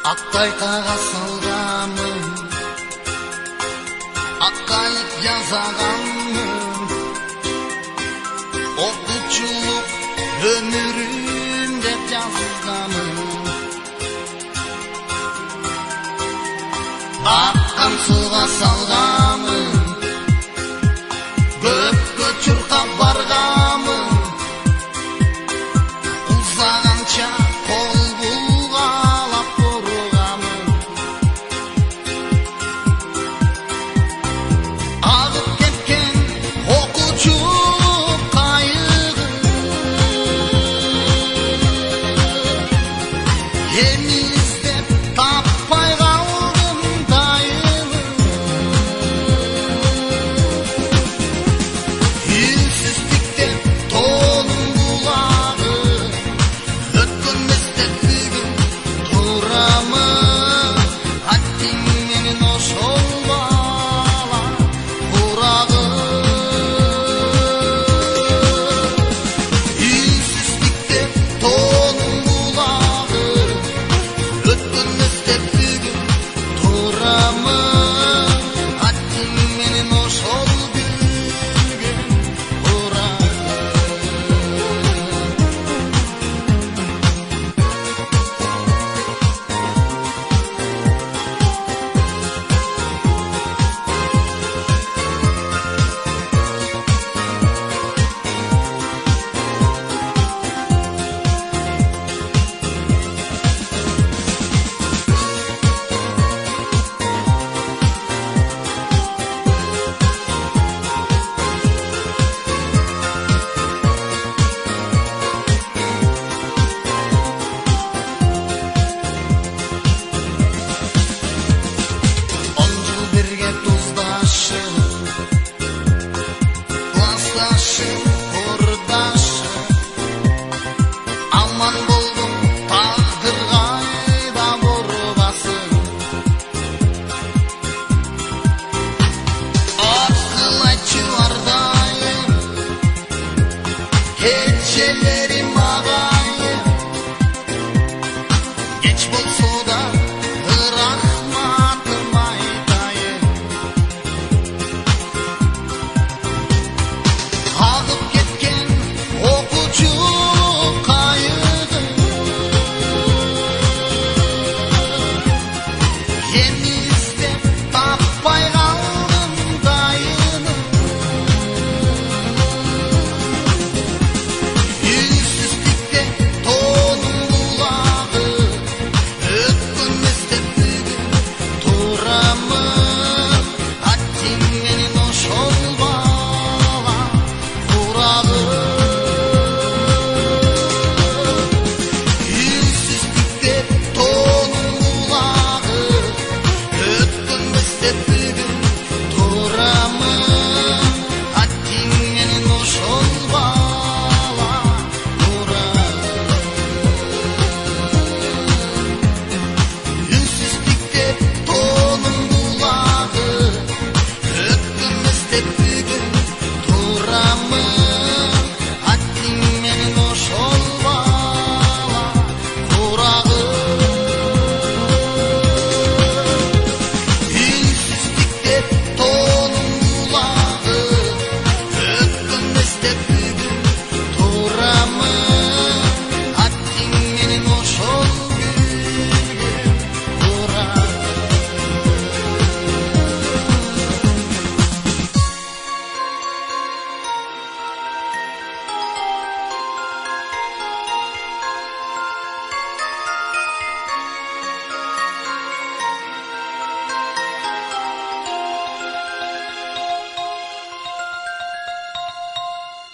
Ақтайтаға салғамын, аққайып жазағамын, оқучылық өмірім деп жазғамын. Аққан суға салғамын, көкке чұрқап барғамын, ұзағанша қол бұлғалап бұрғамын. Ағып кеткен оқучу қайығы, ені іздеп таппай қалдым дайыны. Үйсіздіктен тоным бұлағы, өткен іздеп бүгін тұрамын. Әттең менің ошол бала құрағы. Үйсіздіктен тоным бұлағы, өткен іздеп бүгін тұрамын. Әттең менің ошол бүгін құрағы. Он жыл бірге тұздашып, класташып, құрдашып, аман болдым тағдыр қайда бұрбасын. Ақыл айтшы ардайым, кешелерім ағайым, кеч болса да рахматым айтайын. Ағып кеткен оқучу қайығы, ені іздеп таппай қалдым дайыны. Үйсіздікте тоным бұлағы, өткен іздеп бүгін тұрамын. Әттең менің ошол бала құрағы. Үйсіздікте тоным бұлағы, өткен іздеп бүгін тұрамын. Әттең менің ошол бала құрағы. Үйсіздікте тоным бұлағы, өткен іздеп бүгін тұрамын. Әттең менің ошол бала құрағы. Үйсіздікте тоным бұлағы, өткен іздеп бүгін тұрамын.